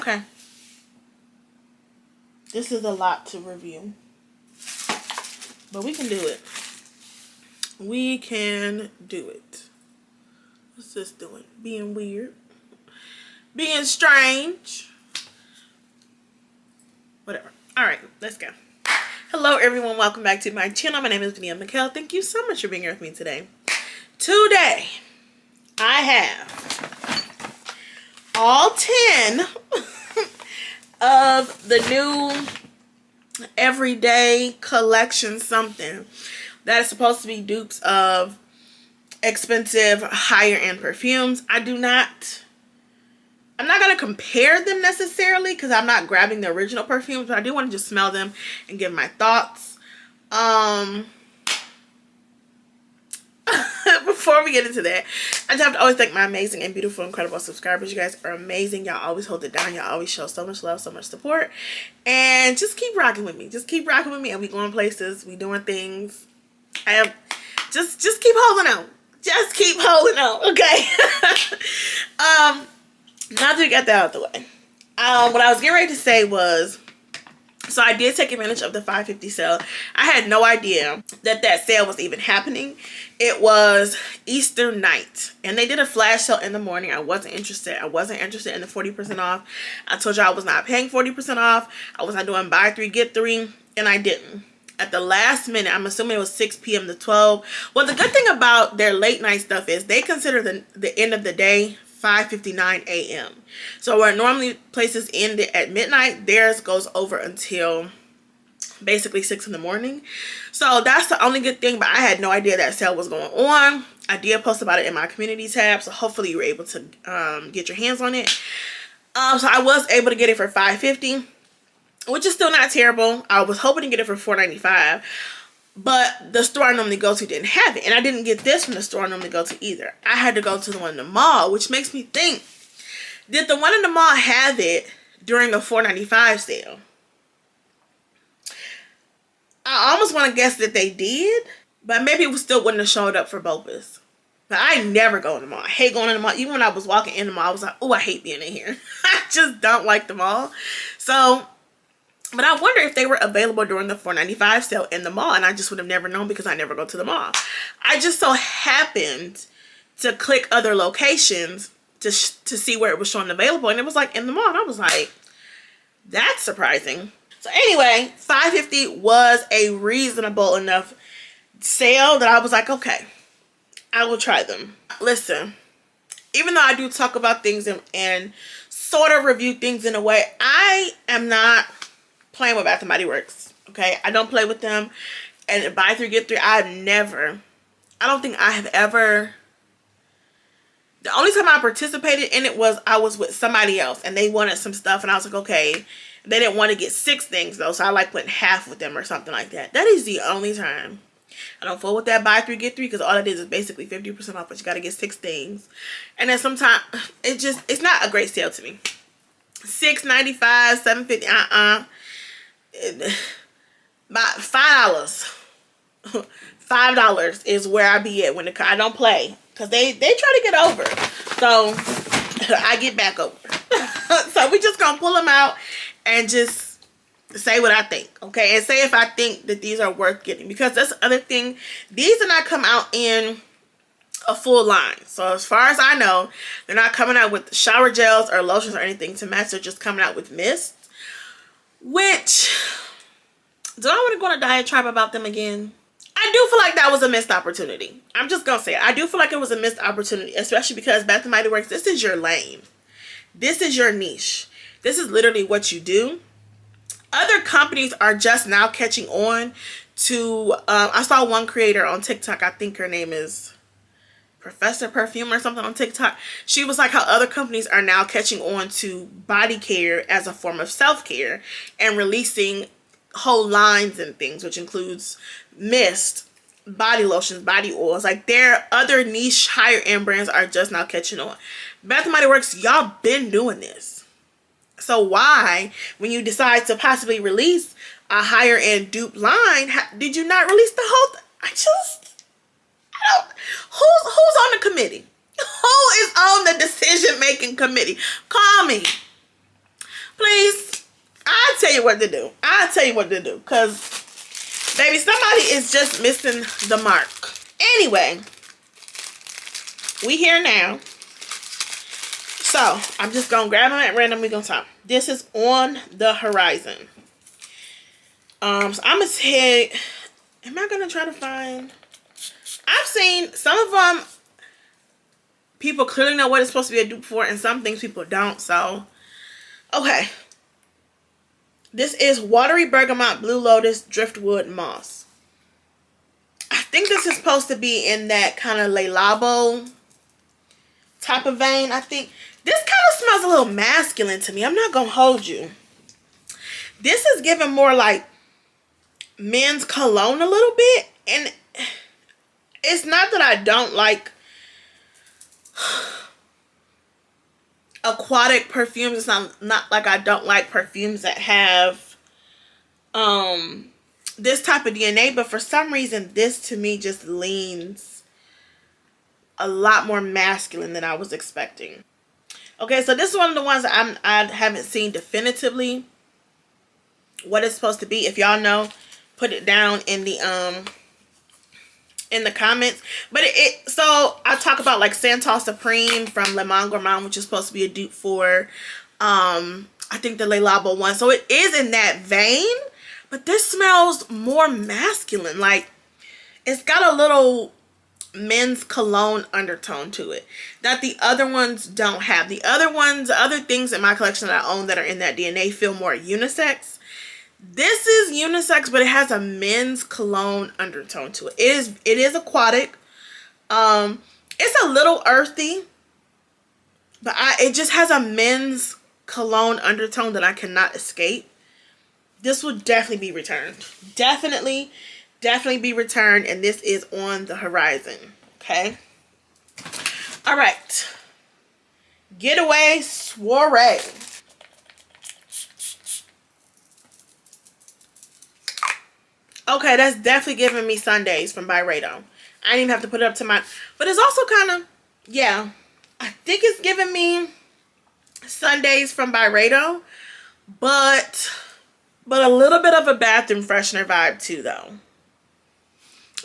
Okay. This is a lot to review. But we can do it. We can do it. What's this doing? Being weird. Being strange. Whatever. Alright, let's go. Hello everyone. Welcome back to my channel. My name is Viva Mikkel. Thank you so much for being here with me today. Today, I have all 10 of the new everyday collection something that is supposed to be dupes of expensive higher end perfumes. I'm not going to compare them necessarily because I'm not grabbing the original perfumes, but I do want to just smell them and give my thoughts. Before we get into that, I just have to always thank my amazing and beautiful, incredible subscribers. You guys are amazing. Y'all always hold it down. Y'all always show so much love, so much support. And just keep rocking with me. Just keep rocking with me. And we going places. We doing things. Just keep holding on. Just keep holding on. Okay. Now that we got that out of the way. What I was getting ready to say was, so I did take advantage of the $5.50 sale. I had no idea that sale was even happening. It was Easter night. And they did a flash sale in the morning. I wasn't interested. I wasn't interested in the 40% off. I told you I was not paying 40% off. I was not doing buy 3, get 3. And I didn't. At the last minute, I'm assuming it was 6 p.m. to 12. Well, the good thing about their late night stuff is they consider the end of the day 5:59 a.m. So where normally places end at midnight, theirs goes over until basically 6 in the morning. So that's the only good thing, but I had no idea that sale was going on. I did post about it in my community tab, so hopefully you were able to get your hands on it. So I was able to get it for $5.50, which is still not terrible. I was hoping to get it for $4.95. But the store I normally go to didn't have it. And I didn't get this from the store I normally go to either. I had to go to the one in the mall, which makes me think, did the one in the mall have it during the $4.95 sale? I almost want to guess that they did, but maybe it still wouldn't have showed up for BOPUS. But I never go in the mall. I hate going in the mall. Even when I was walking in the mall, I was like, oh, I hate being in here. I just don't like the mall. So, but I wonder if they were available during the $4.95 sale in the mall, and I just would have never known because I never go to the mall. I just so happened to click other locations to see where it was showing available, and it was like in the mall, and I was like, that's surprising. So anyway, $5.50 was a reasonable enough sale that I was like, okay, I will try them. Listen, even though I do talk about things and sort of review things in a way, I am not playing with Bath & Body Works, okay? I don't play with them. And buy 3, get 3, I don't think I have ever, the only time I participated in it was I was with somebody else and they wanted some stuff and I was like, okay. They didn't want to get 6 things though, so I like went half with them or something like that. That is the only time. I don't fool with that buy 3, get 3 because all it is basically 50% off, but you got to get 6 things. And then sometimes it's not a great sale to me. $6.95, $7.50, about $5. $5 is where I be at when I don't play, because they try to get over, so I get back over. So we just gonna pull them out and just say what I think, okay? And say if I think that these are worth getting, because that's the other thing, these do not come out in a full line. So as far as I know, they're not coming out with shower gels or lotions or anything to match. They're just coming out with mist. Which, do I want to go on a diatribe about them again? I do feel like that was a missed opportunity. I'm just going to say it. I do feel like it was a missed opportunity, especially because Bath & Body Works, this is your lane. This is your niche. This is literally what you do. Other companies are just now catching on to, I saw one creator on TikTok, I think her name is Professor Perfume or something on TikTok. She was like how other companies are now catching on to body care as a form of self-care and releasing whole lines and things, which includes mist, body lotions, body oils. Like, their other niche higher end brands are just now catching on. Bath & Body Works, y'all been doing this. So why, when you decide to possibly release a higher end dupe line, did you not release the whole who's on the committee? Who is on the decision-making committee? Call me. Please, I'll tell you what to do. I'll tell you what to do. Because, baby, somebody is just missing the mark. Anyway, we here now. So, I'm just going to grab them at random. We're going to talk. This is On the Horizon. So, I'm going to say, am I going to try to find... I've seen some of them, people clearly know what it's supposed to be a dupe for, and some things people don't. So, okay. This is Watery Bergamot, Blue Lotus, Driftwood, Moss. I think this is supposed to be in that kind of Le Labo type of vein, I think. This kind of smells a little masculine to me. I'm not going to hold you. This is giving more like men's cologne a little bit. And it's not that I don't like aquatic perfumes. It's not like I don't like perfumes that have this type of DNA. But for some reason, this to me just leans a lot more masculine than I was expecting. Okay, so this is one of the ones that I haven't seen definitively what it's supposed to be. If y'all know, put it down in the comments. But so I talk about like Santal Supreme from Le Monde Gourmand, which is supposed to be a dupe for I think the Le Labo one. So it is in that vein, but this smells more masculine. Like it's got a little men's cologne undertone to it that the other ones don't have. The other things in my collection that I own that are in that DNA feel more unisex. This is unisex, but it has a men's cologne undertone to it. It is aquatic. It's a little earthy, but it just has a men's cologne undertone that I cannot escape. This would definitely be returned. Definitely be returned, and this is On the Horizon. Okay. All right. Getaway Soiree. Okay, that's definitely giving me Sundays from Byredo. I didn't even have to put it up to my... But it's also kind of... Yeah. I think it's giving me Sundays from Byredo. But a little bit of a bathroom freshener vibe too, though.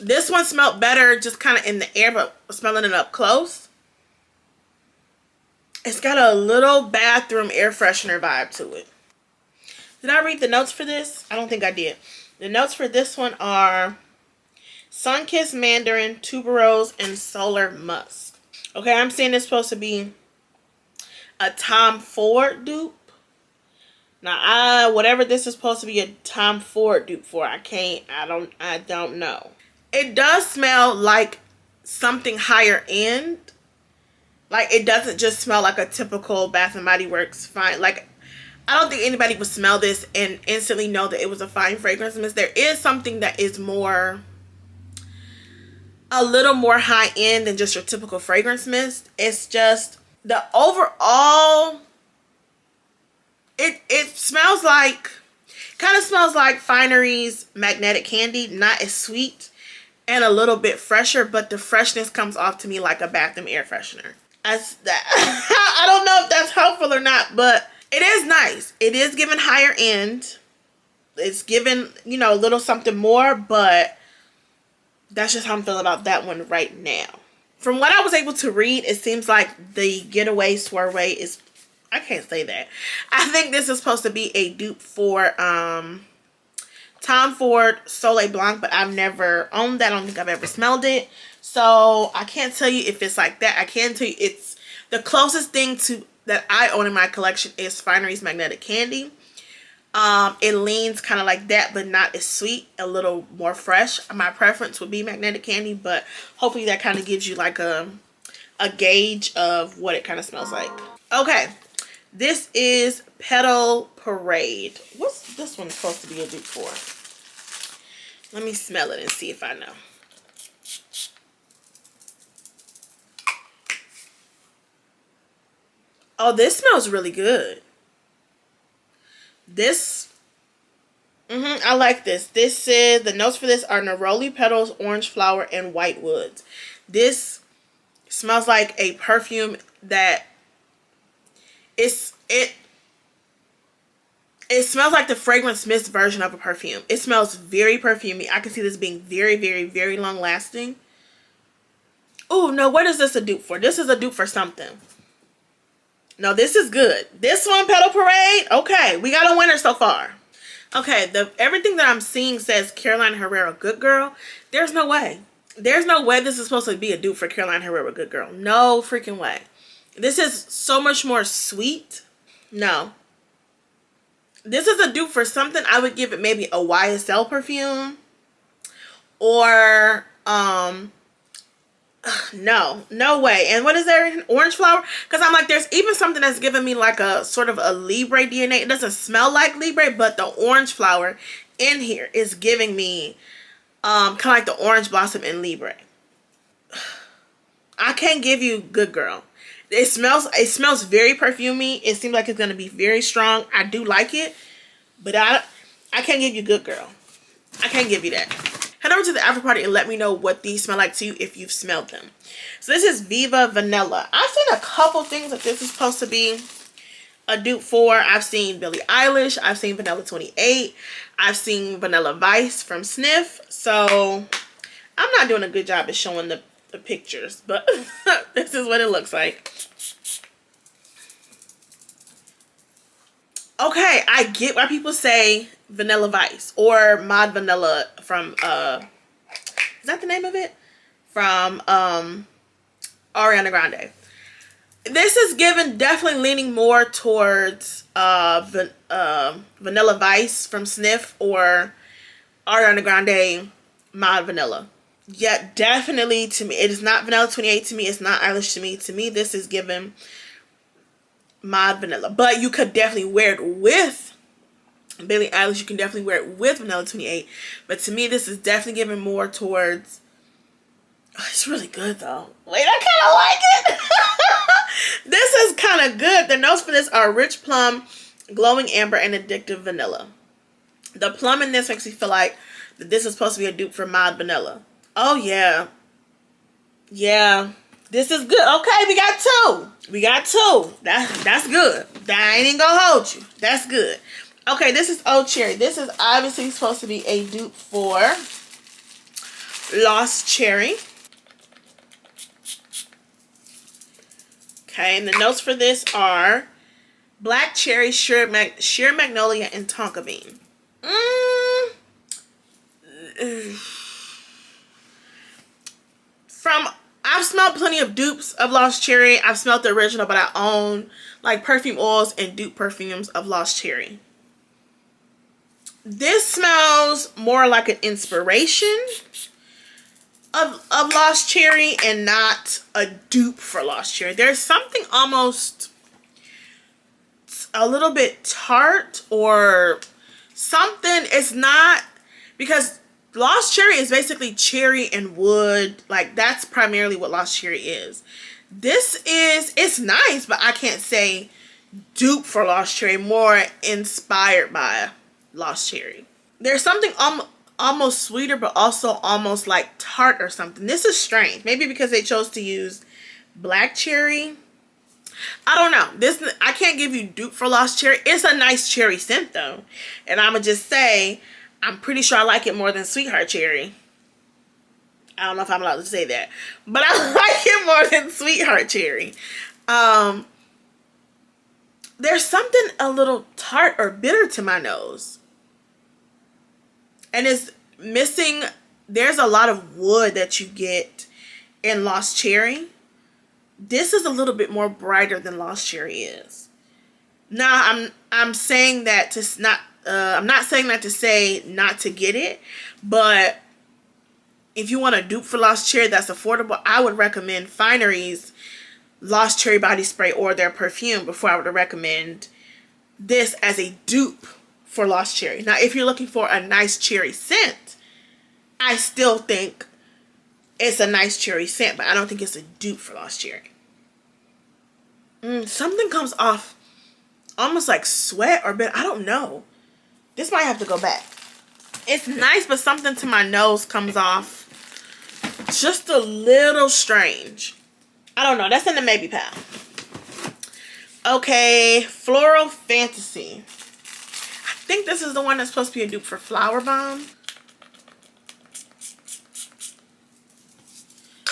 This one smelled better just kind of in the air, but smelling it up close. It's got a little bathroom air freshener vibe to it. Did I read the notes for this? I don't think I did. The notes for this one are Sunkissed Mandarin, Tuberose, and Solar Musk. Okay, I'm seeing it's supposed to be a Tom Ford dupe. Now, whatever this is supposed to be a Tom Ford dupe for, I don't know. It does smell like something higher end. Like, it doesn't just smell like a typical Bath & Body Works fine. Like, I don't think anybody would smell this and instantly know that it was a fine fragrance mist. There is something that is a little more high end than just your typical fragrance mist. It's just the overall, it smells like, kind of smells like Finery's Magnetic Candy. Not as sweet and a little bit fresher, but the freshness comes off to me like a bathroom air freshener. I don't know if that's helpful or not, but it is nice. It is giving higher end. It's giving, you know, a little something more, but that's just how I'm feeling about that one right now. From what I was able to read, it seems like the Getaway Soiree is, I can't say that. I think this is supposed to be a dupe for Tom Ford Soleil Blanc, but I've never owned that. I don't think I've ever smelled it. So I can't tell you if it's like that. I can tell you it's the closest thing to that I own in my collection is Finery's Magnetic Candy. It leans kind of like that, but not as sweet, a little more fresh. My preference would be Magnetic Candy, but hopefully that kind of gives you like a gauge of what it kind of smells like. Okay, this is Petal Parade. What's this one supposed to be a dupe for? Let me smell it and see if I know. Oh, this smells really good. This, I like this. This is, the notes for this are neroli petals, orange flower, and white woods. This smells like a perfume that It smells like the Fragrance Mist version of a perfume. It smells very perfumey. I can see this being very, very, very long lasting. Oh, no, what is this a dupe for? This is a dupe for something. No, this is good. This one, Petal Parade. Okay, we got a winner so far. Okay, everything that I'm seeing says Carolina Herrera Good Girl. There's no way. There's no way this is supposed to be a dupe for Carolina Herrera Good Girl. No freaking way. This is so much more sweet. No. This is a dupe for something. I would give it maybe a YSL perfume. Or, no way. And what is there? Orange flower? Because I'm like, there's even something that's giving me like a sort of a Libre DNA. It doesn't smell like Libre, but the orange flower in here is giving me kind of like the orange blossom in Libre. I can't give you Good Girl. It smells very perfumey. It seems like it's going to be very strong. I do like it, but I can't give you Good Girl. I can't give you that. Head over to the after party and let me know what these smell like to you if you've smelled them. So this is Viva Vanilla. I've seen a couple things that this is supposed to be a dupe for. I've seen Billie Eilish. I've seen Vanilla 28. I've seen Vanilla Vice from Sniff. So I'm not doing a good job at showing the pictures, but this is what it looks like. Okay, I get why people say Vanilla Vice or Mod Vanilla from is that the name of it? From Ariana Grande. This is given definitely leaning more towards Vanilla Vice from Sniff or Ariana Grande Mod Vanilla. Yeah, definitely to me. It is not Vanilla 28 to me. It's not Eilish to me. To me, this is given Mod Vanilla. But you could definitely wear it with Billie Eilish. You can definitely wear it with Vanilla 28. But to me, this is definitely given more towards... Oh, it's really good, though. Wait, I kind of like it. This is kind of good. The notes for this are rich plum, glowing amber, and addictive vanilla. The plum in this makes me feel like that this is supposed to be a dupe for Mod Vanilla. Oh, yeah. Yeah. This is good. Okay, we got two. We got two. That's good. That ain't even gonna hold you. That's good. Okay, this is Old Cherry. This is obviously supposed to be a dupe for Lost Cherry. Okay, and the notes for this are black cherry, sheer magnolia, and tonka bean. I've smelled plenty of dupes of Lost Cherry. I've smelled the original, but I own like perfume oils and dupe perfumes of Lost Cherry. This smells more like an inspiration of Lost Cherry and not a dupe for Lost Cherry. There's something almost a little bit tart or something. It's not, because Lost Cherry is basically cherry and wood. Like, that's primarily what Lost Cherry is. This is, it's nice, but I can't say dupe for Lost Cherry. More inspired by Lost Cherry. There's something almost sweeter, but also almost like tart or something. This is strange. Maybe because they chose to use black cherry. I don't know. This, I can't give you dupe for Lost Cherry. It's a nice cherry scent, though. And I'm going to just say, I'm pretty sure I like it more than Sweetheart Cherry. I don't know if I'm allowed to say that, but I like it more than Sweetheart Cherry. There's something a little tart or bitter to my nose. And it's missing, there's a lot of wood that you get in Lost Cherry. This is a little bit more brighter than Lost Cherry is. Now, I'm saying that to not, I'm not saying that to say not to get it, but if you want a dupe for Lost Cherry that's affordable, I would recommend Finery's Lost Cherry body spray or their perfume before I would recommend this as a dupe for Lost Cherry. Now, if you're looking for a nice cherry scent, I still think it's a nice cherry scent, but I don't think it's a dupe for Lost Cherry. Something comes off almost like sweat or bit. I don't know. This might have to go back. It's nice, but something to my nose comes off just a little strange. I don't know. That's in the maybe pile. Okay, Floral Fantasy. think this is the one that's supposed to be a dupe for Flower Bomb.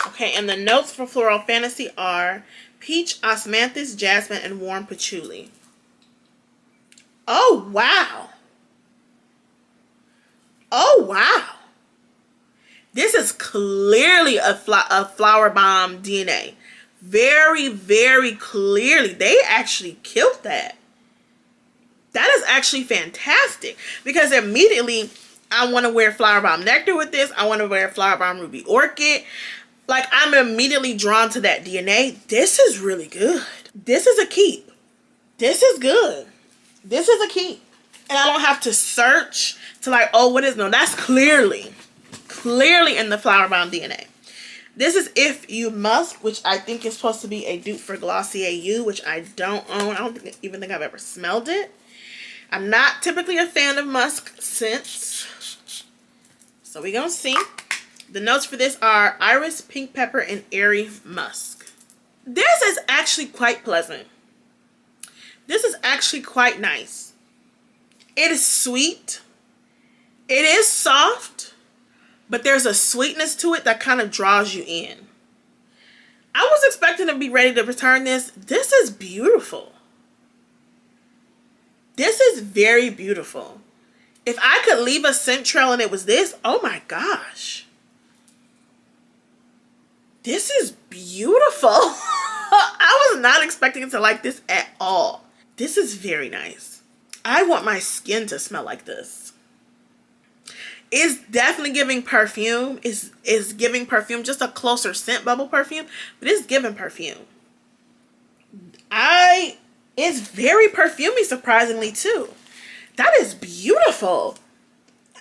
Okay, and the notes for Floral Fantasy are peach, osmanthus, jasmine, and warm patchouli. Oh, wow. Oh, wow. This is clearly a Flower Bomb DNA. Very, very clearly. They actually killed that. That is actually fantastic. Because immediately, I want to wear Flower Bomb Nectar with this. I want to wear Flower Bomb Ruby Orchid. Like, I'm immediately drawn to that DNA. This is really good. This is a keep. This is good. This is a keep. And I don't have to search to like, oh, what is, no, that's clearly in the Flower Bomb DNA. This is If You Musk, which I think is supposed to be a dupe for Glossier You, which I don't own. I don't even think I've ever smelled it. I'm not typically a fan of musk scents. So we're going to see. The notes for this are iris, pink pepper, and airy musk. This is actually quite pleasant. This is actually quite nice. It is sweet. It is soft, but there's a sweetness to it that kind of draws you in. I was expecting to be ready to return this. This is beautiful. This is very beautiful. If I could leave a scent trail and it was this, oh my gosh. This is beautiful. I was not expecting to like this at all. This is very nice. I want my skin to smell like this. It's definitely giving perfume. It's giving perfume, just a closer scent bubble perfume, but it's giving perfume. It's very perfumey, surprisingly, too. That is beautiful.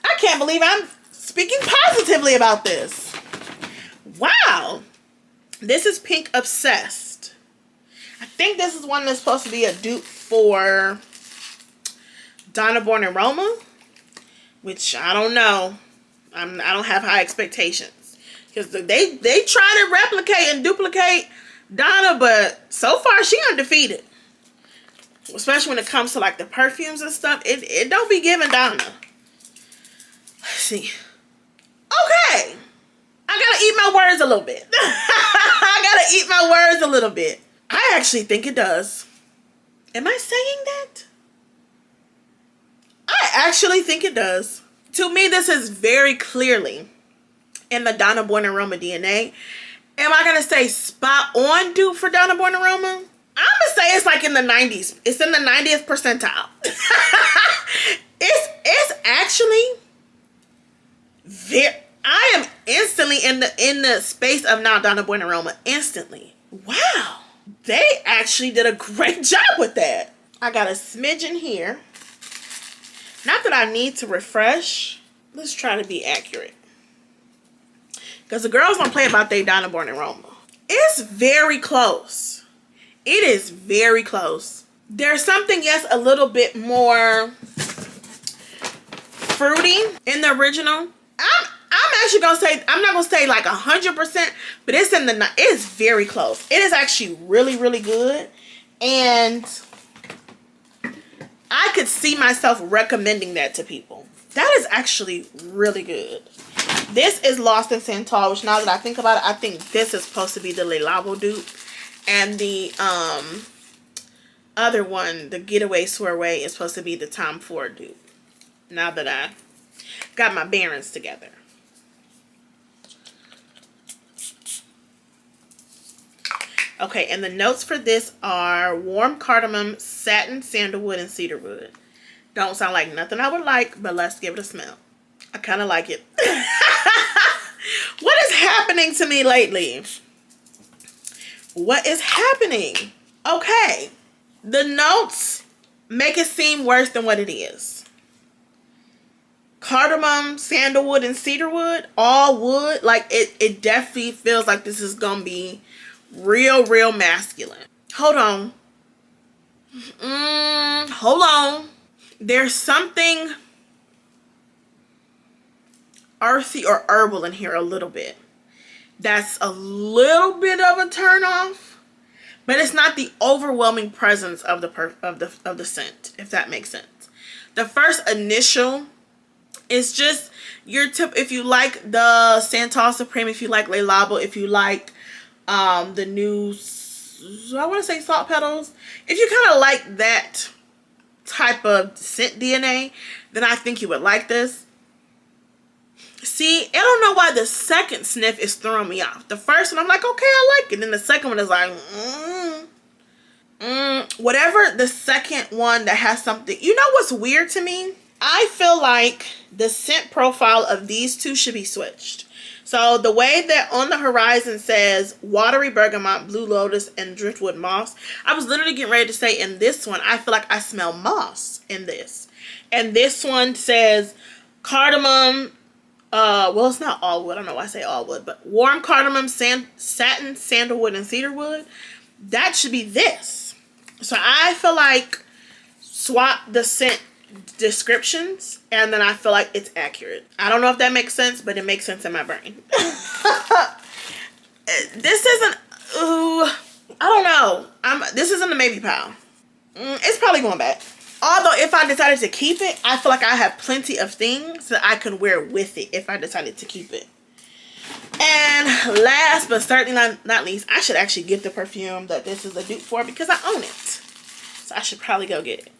I can't believe I'm speaking positively about this. Wow. This is Pink Obsessed. I think this is one that's supposed to be a dupe for Donna Born and Roma, which I don't know. I don't have high expectations because they try to replicate and duplicate Donna, but so far she undefeated. Especially when it comes to like the perfumes and stuff, it don't be giving Donna. Let's see. Okay. I gotta eat my words a little bit. I gotta eat my words a little bit. I actually think it does. Am I saying that? I actually think it does. To me, this is very clearly in the Donna Born and Roma DNA. Am I gonna say spot on dupe for Donna Born and Roma? I'm gonna say it's like in the 90s. It's in the 90th percentile. It's actually very. I am instantly in the space of now Donna Born and Roma. Instantly. Wow. They actually did a great job with that. I got a smidgen here. Not that I need to refresh. Let's try to be accurate. Because the girls don't play about they Donna Born and Roma. It's very close. It is very close. There's something, yes, a little bit more fruity in the original. I'm actually gonna say, I'm not gonna say like 100%, but it's very close. It is actually really, really good. And I could see myself recommending that to people. That is actually really good. This is Lost in Santal, which now that I think about it, I think this is supposed to be the Le Labo dupe. And the other one, the Getaway Soiree, is supposed to be the Tom Ford dupe. Now that I got my bearings together. Okay, and the notes for this are warm cardamom, satin, sandalwood, and cedarwood. Don't sound like nothing I would like, but let's give it a smell. I kind of like it. What is happening to me lately? What is happening? Okay, the notes make it seem worse than what it is. Cardamom, sandalwood, and cedarwood, all wood. Like, it definitely feels like this is gonna be real masculine. Hold on. Hold on. There's something earthy or herbal in here a little bit. That's a little bit of a turn off, but it's not the overwhelming presence of the scent, if that makes sense. The first initial is just your tip. If you like the Santal Supreme, if you like Le Labo, if you like the new, I want to say Salt Petals, if you kind of like that type of scent DNA, then I think you would like this. See, I don't know why the second sniff is throwing me off. The first one, I'm like, okay, I like it. Then the second one is like, whatever the second one that has something. You know what's weird to me? I feel like the scent profile of these two should be switched. So the way that On the Horizon says watery bergamot, blue lotus, and driftwood moss, I was literally getting ready to say in this one, I feel like I smell moss in this. And this one says cardamom, well, it's not all wood. I don't know why I say all wood, but warm cardamom, satin, sandalwood, and cedarwood. That should be this. So I feel like swap the scent descriptions, and then I feel like it's accurate. I don't know if that makes sense, but it makes sense in my brain. This isn't, ooh, I don't know. This isn't a maybe pile. It's probably going back. Although if I decided to keep it, I feel like I have plenty of things that I can wear with it if I decided to keep it. And last but certainly not least, I should actually get the perfume that this is a dupe for because I own it. So I should probably go get it.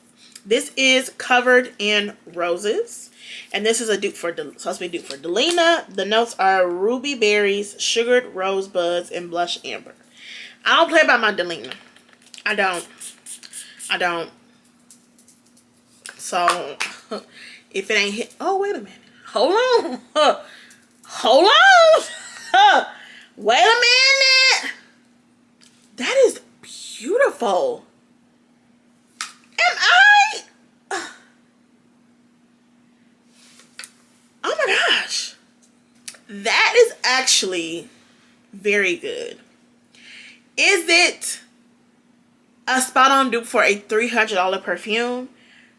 This is Covered in Roses. And this is a dupe for, supposed to be a dupe for Delina. The notes are ruby berries, sugared rosebuds, and blush amber. I don't play by my Delina. I don't. So, if it ain't hit, oh, wait a minute. Hold on. Hold on. Wait a minute. That is beautiful. Am I? Oh my gosh. That is actually very good. Is it a spot on dupe for a $300 perfume?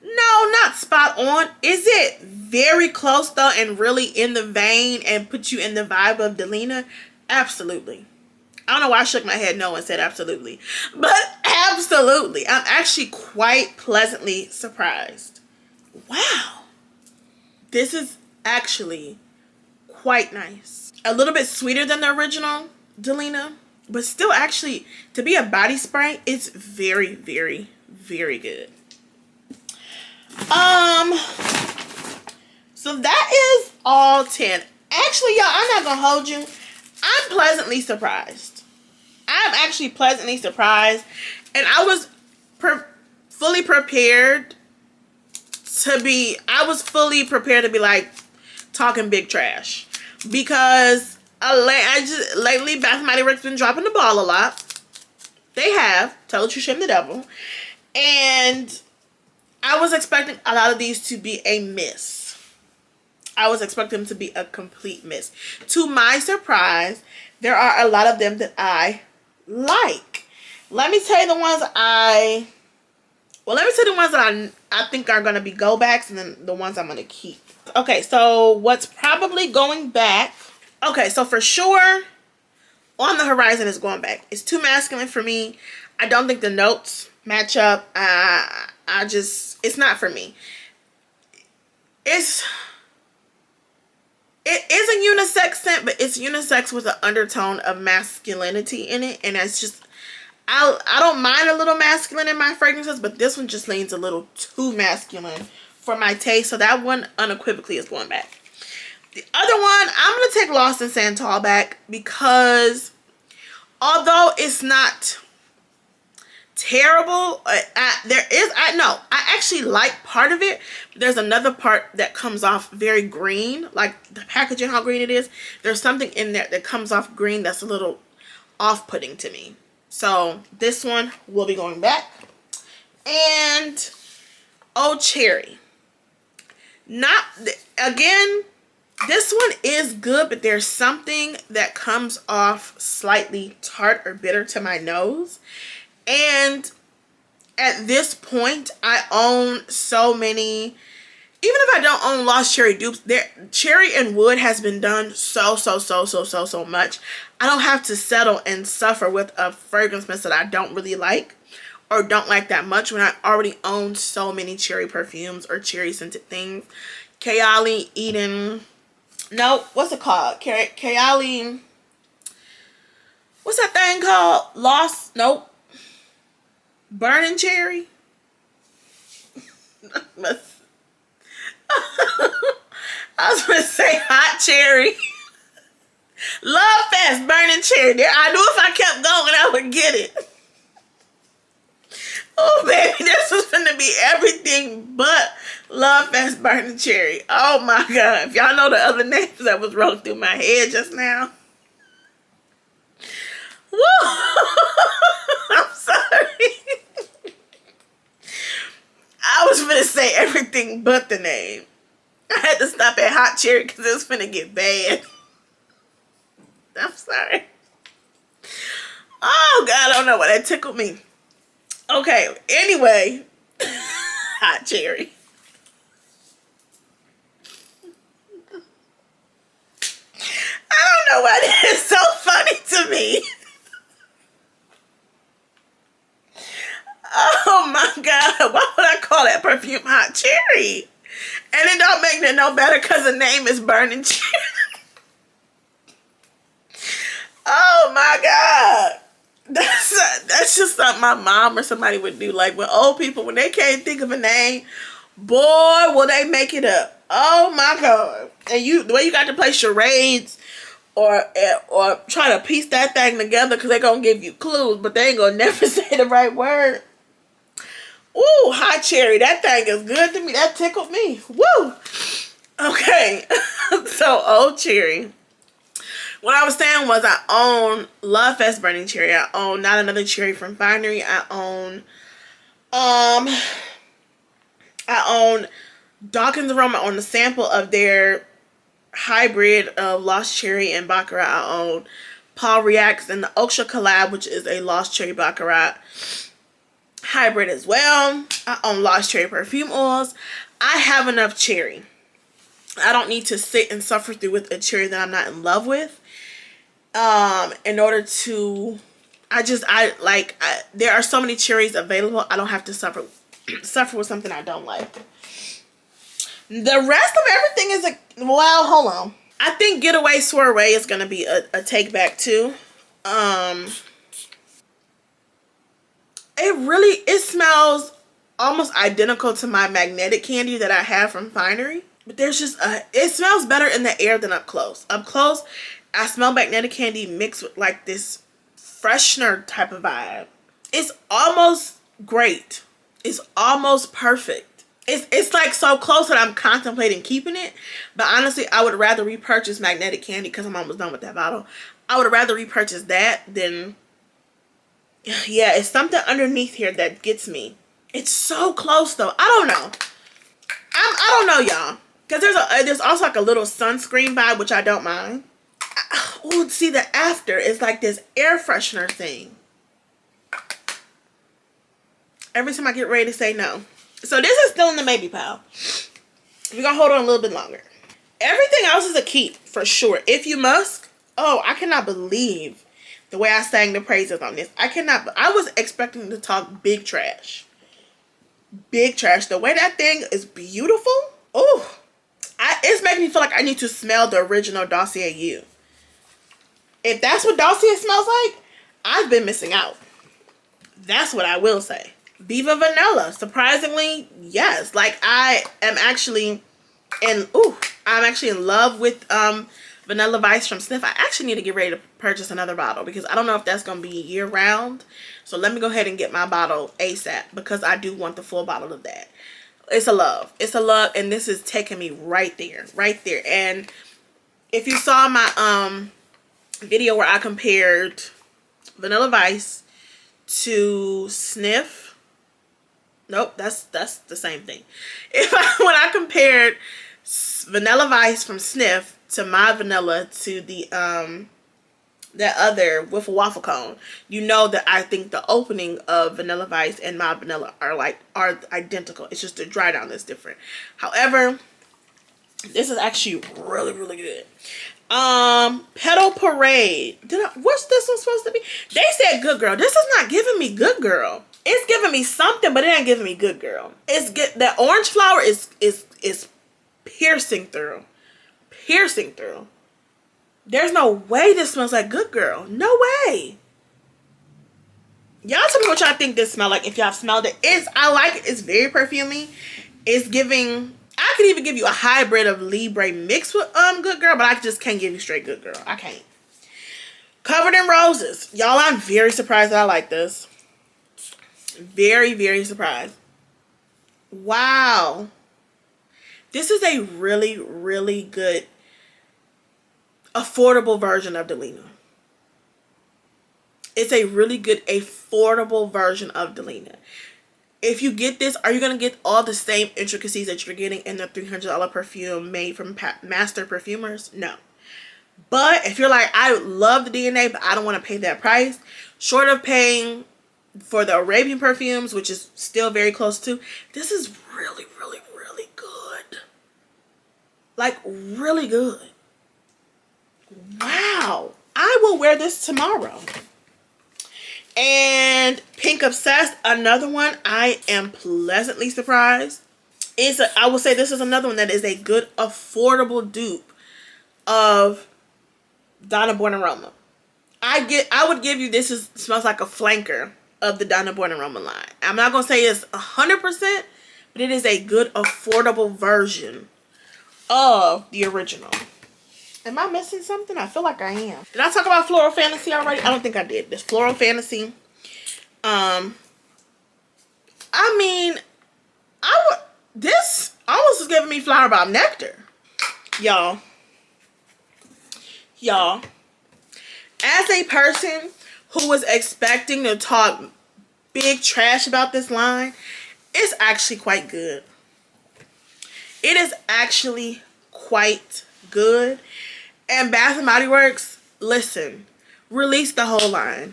No, not spot on. Is it very close though and really in the vein and put you in the vibe of Delina? Absolutely. I don't know why I shook my head no and said absolutely. But absolutely. I'm actually quite pleasantly surprised. Wow. This is actually quite nice. A little bit sweeter than the original Delina. But still actually, to be a body spray, it's very, very, very good. So that is all 10. Actually, y'all, I'm not gonna hold you. I'm pleasantly surprised. I'm actually pleasantly surprised. And I was fully prepared to be, like talking big trash. Because lately Bath & Body Works been dropping the ball a lot. They have. Tell the truth, shame the devil. And I was expecting a lot of these to be a miss. I was expecting them to be a complete miss. To my surprise, there are a lot of them that I like. Let me tell you the ones I think are going to be go backs, and then the ones I'm going to keep. Okay, so what's probably going back. Okay, so for sure, On the Horizon is going back. It's too masculine for me. I don't think the notes match up. It's not for me. It is a unisex scent, but it's unisex with an undertone of masculinity in it. And it's just, I don't mind a little masculine in my fragrances, but this one just leans a little too masculine for my taste. So that one unequivocally is going back. The other one, I'm going to take Lost in Santal back because although it's not terrible, I actually like part of it. There's another part that comes off very green, like the packaging, how green it is. There's something in there that comes off green that's a little off-putting to me. So this one will be going back. And Oh Cherry. Again, this one is good, but there's something that comes off slightly tart or bitter to my nose. And at this point, I own so many. Even if I don't own Lost Cherry dupes, Cherry and Wood has been done so much. I don't have to settle and suffer with a fragrance mist that I don't really like, or don't like that much when I already own so many cherry perfumes or cherry scented things. Kayali Eden. Nope. What's it called? Kayali. What's that thing called? Lost. Nope. Burning Cherry. I was going to say Hot Cherry. Love Fest Burning Cherry. I knew if I kept going, I would get it. Oh, baby, this was going to be everything but Love Fest Burning Cherry. Oh, my God. If y'all know the other names that was rolling through my head just now. Woo! I'm sorry. I was going to say everything but the name. I had to stop at Hot Cherry because it was going to get bad. I'm sorry. Oh, God, I don't know why that tickled me. Okay, anyway. Hot Cherry. I don't know why that is so funny to me. Oh, my God. Why would I call that perfume Hot Cherry? And it don't make it no better because the name is Burning Cherry. Oh my God. That's just something my mom or somebody would do. Like when old people, when they can't think of a name, boy, will they make it up. Oh my God. And the way you got to play charades or try to piece that thing together because they're going to give you clues, but they ain't going to never say the right word. Ooh, Hot Cherry. That thing is good to me. That tickled me. Woo. Okay. So, Old Cherry. What I was saying was I own Love Fest Burning Cherry. I own Not Another Cherry from Finery. I own Dawkins Aroma on the sample of their hybrid of Lost Cherry and Baccarat. I own Paul Reacts and the Oksha collab, which is a Lost Cherry Baccarat hybrid as well. I own Lost Cherry perfume oils. I have enough cherry. I don't need to sit and suffer through with a cherry that I'm not in love with. In order to, there are so many cherries available. I don't have to suffer with something I don't like. The rest of everything is well, hold on. I think Getaway Soiree is going to be a take back too. It smells almost identical to my magnetic candy that I have from Finery. But there's just it smells better in the air than up close. Up close, I smell magnetic candy mixed with like this freshener type of vibe. It's almost great. It's almost perfect. It's like so close that I'm contemplating keeping it. But honestly, I would rather repurchase magnetic candy because I'm almost done with that bottle. I would rather repurchase that than, yeah, it's something underneath here that gets me. It's so close though. I don't know. I don't know, y'all. Because there's also like a little sunscreen vibe, which I don't mind. Oh, see, the after is like this air freshener thing. Every time I get ready to say no. So this is still in the maybe pile. We're going to hold on a little bit longer. Everything else is a keep, for sure. If You Musk. Oh, I cannot believe the way I sang the praises on this. I was expecting to talk big trash. Big trash. The way that thing is beautiful. Oh. It's making me feel like I need to smell the original Dossier U. If that's what Dossier smells like, I've been missing out. That's what I will say. Viva Vanilla. Surprisingly, yes. Like I'm actually in love with Vanilla Vice from Sniff. I actually need to get ready to purchase another bottle because I don't know if that's going to be year round. So let me go ahead and get my bottle ASAP because I do want the full bottle of that. It's a love. It's a love, and this is taking me right there. Right there. And if you saw my video where I compared Vanilla Vice to Sniff. Nope, that's the same thing. When I compared Vanilla Vice from Sniff to my vanilla to the that other with a waffle cone, you know that I think the opening of Vanilla Vice and my vanilla are identical. It's just the dry down that's different. However, this is actually really, really good. Petal Parade. What's this one supposed to be? They said Good Girl. This is not giving me Good Girl. It's giving me something, but it ain't giving me good girl. It's good. That orange flower is piercing through. Piercing through. There's no way this smells like good girl. No way. Y'all tell me what y'all think this smells like if y'all smelled it. I like it. It's very perfumey. It's giving, I could even give you a hybrid of Libre mixed with good girl, but I just can't give you straight good girl. I can't. Covered in Roses. Y'all, I'm very surprised that I like this. Very, very surprised. Wow. This is a really, really good, affordable version of Delina. It's a really good, affordable version of Delina. If you get this, are you going to get all the same intricacies that you're getting in the $300 perfume made from master perfumers? No. But if you're like, I love the DNA, but I don't want to pay that price, short of paying for the Arabian perfumes, which is still very close to, this is really, really, really good. Like, really good. Wow. I will wear this tomorrow. And Pink Obsessed, another one I am pleasantly surprised. I will say this is another one that is a good, affordable dupe of Donna Born Aroma. I would give you this smells like a flanker of the Donna Born Aroma line. I'm not going to say it's 100%, but it is a good, affordable version of the original. Am I missing something? I feel like I am. Did I talk about Floral Fantasy already? I don't think I did. This Floral Fantasy. I mean, this almost is giving me Flower Bomb Nectar. Y'all, as a person who was expecting to talk big trash about this line, it's actually quite good. It is actually quite good. And Bath & Body Works, listen, release the whole line.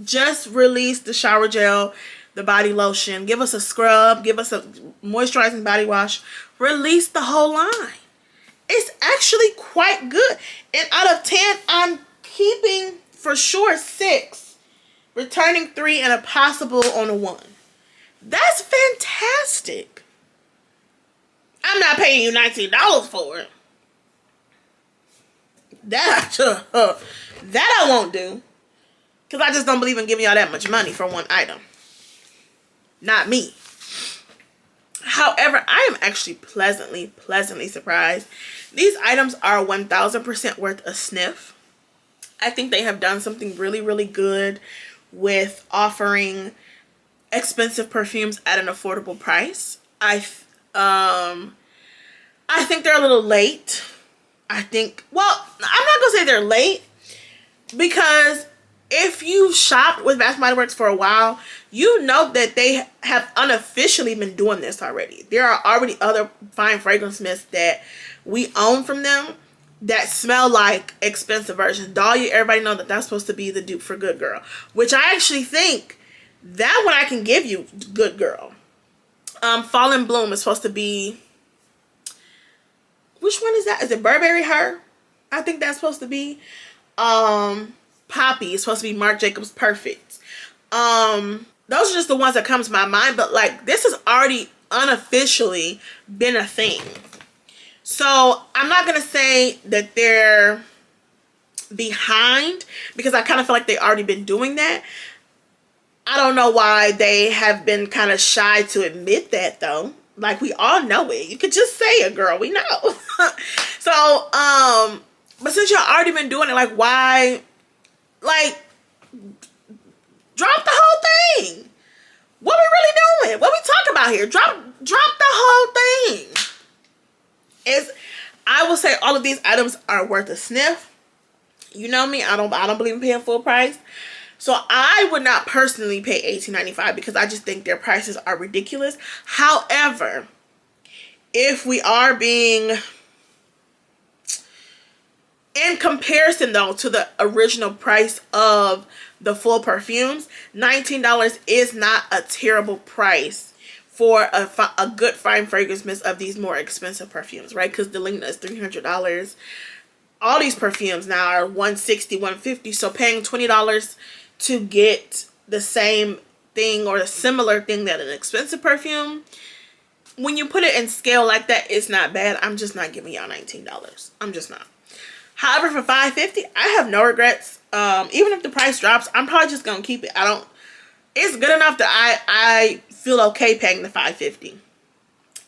Just release the shower gel, the body lotion. Give us a scrub. Give us a moisturizing body wash. Release the whole line. It's actually quite good. And out of 10, I'm keeping for sure 6. Returning 3 and a possible on a 1. That's fantastic. I'm not paying you $19 for it. That I won't do. Because I just don't believe in giving y'all that much money for one item. Not me. However, I am actually pleasantly surprised. These items are 1000% worth a sniff. I think they have done something really, really good with offering expensive perfumes at an affordable price. I think they're a little late. I'm not going to say they're late, because if you've shopped with Bath & Body Works for a while, you know that they have unofficially been doing this already. There are already other fine fragrance mists that we own from them that smell like expensive versions. Dahlia, everybody know that that's supposed to be the dupe for Good Girl, which I actually think that one I can give you Good Girl. Fall in Bloom is supposed to be, which one is that? Is it Burberry Her? I think that's supposed to be. Poppy is supposed to be Marc Jacobs Perfect. Those are just the ones that come to my mind, but like, this has already unofficially been a thing. So I'm not gonna say that they're behind, because I kind of feel like they've already been doing that. I don't know why they have been kind of shy to admit that, though. Like, we all know it. You could just say it, girl. We know. So, but since y'all already been doing it, like, why, like, drop the whole thing. What we really doing? What we talking about here? Drop the whole thing. I will say all of these items are worth a sniff. You know me, I don't believe in paying full price. So I would not personally pay $18.95 because I just think their prices are ridiculous. However, if we are being, in comparison though to the original price of the full perfumes, $19 is not a terrible price for a good fine fragrance mist of these more expensive perfumes, right? Because Delina is $300. All these perfumes now are $160, $150. So paying $20 to get the same thing or a similar thing that an expensive perfume, when you put it in scale like that, it's not bad. I'm just not giving y'all $19. I'm just not. However, for $5.50, I have no regrets. Even if the price drops, I'm probably just gonna keep it. It's good enough that I feel okay paying the $5.50.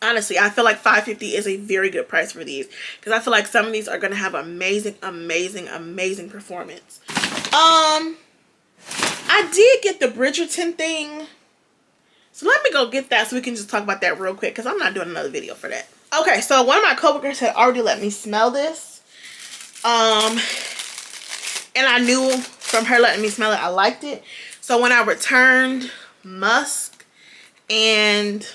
Honestly, I feel like $5.50 is a very good price for these, because I feel like some of these are gonna have amazing, amazing, amazing performance. I did get the Bridgerton thing. So let me go get that so we can just talk about that real quick, because I'm not doing another video for that. Okay, so one of my coworkers had already let me smell this. And I knew from her letting me smell it, I liked it. So when I returned Musk and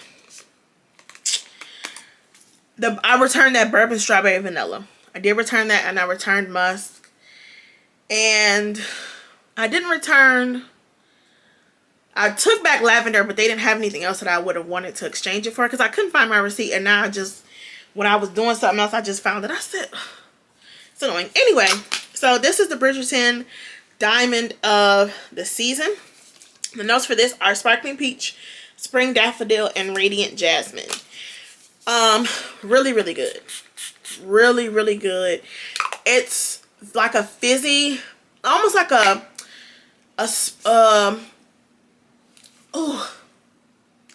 I returned that Bourbon Strawberry Vanilla. I did return that, and I returned Musk. And I didn't return... I took back Lavender, but they didn't have anything else that I would have wanted to exchange it for, because I couldn't find my receipt. And now when I was doing something else, I just found it. I said, it's annoying. Anyway, so this is the Bridgerton Diamond of the Season. The notes for this are Sparkling Peach, Spring Daffodil, and Radiant Jasmine. Really, really good. Really, really good. It's like a fizzy, almost like oh,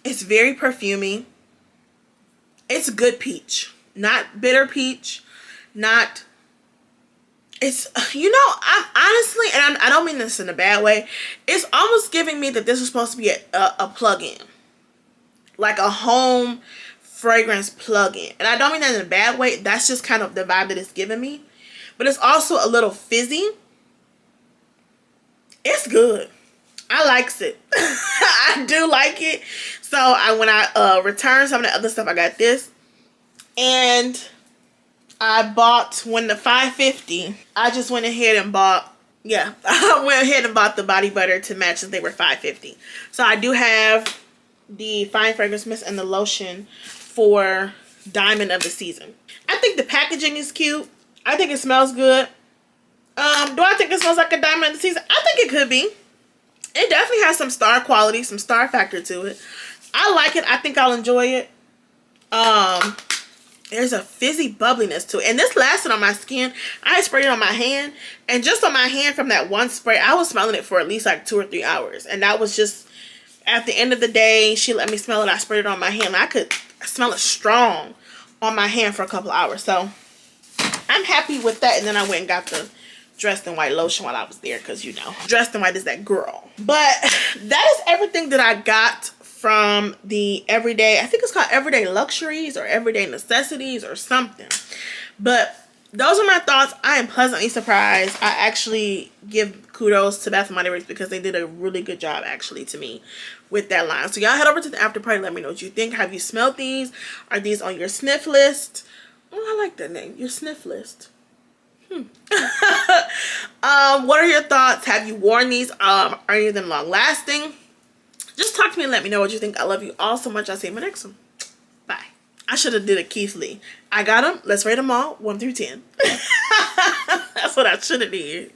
it's very perfumey. It's good peach, not bitter peach, not. It's, you know, I'm honestly, and I don't mean this in a bad way. It's almost giving me that this is supposed to be a plug-in, like a home fragrance plug-in, and I don't mean that in a bad way. That's just kind of the vibe that it's giving me. But it's also a little fizzy. It's good. I likes it. I do like it. So when I returned some of the other stuff, I got this. And I bought, when the $5.50, I just went ahead and bought, yeah, I went ahead and bought the body butter to match, since they were $5.50. So I do have the fine fragrance mist and the lotion for Diamond of the Season. I think the packaging is cute. I think it smells good. Do I think it smells like a Diamond of the Season? I think it could be. It definitely has some star quality, some star factor to it. I like it. I think I'll enjoy it. There's a fizzy bubbliness to it. And this lasted on my skin. I sprayed it on my hand. And just on my hand from that one spray, I was smelling it for at least like 2 or 3 hours. And that was just, at the end of the day, she let me smell it. I sprayed it on my hand. I could smell it strong on my hand for a couple of hours. So I'm happy with that. And then I went and got the Dressed in White lotion while I was there, because, you know, Dressed in White is that girl. But that is everything that I got from the everyday, I think it's called Everyday Luxuries or Everyday Necessities or something. But those are my thoughts. I am pleasantly surprised. I actually give kudos to Bath & Body Works, because they did a really good job, actually, to me with that line. So y'all head over to the after party. Let me know what you think. Have you smelled these? Are these on your sniff list? Oh, I like that name. Your sniff list. What are your thoughts? Have you worn these? Are any of them long lasting? Just talk to me and let me know what you think. I love you all so much. I'll see you in my next one. Bye. I should have did a Keith Lee. I got them. Let's rate them all 1 through 10. That's what I should have did.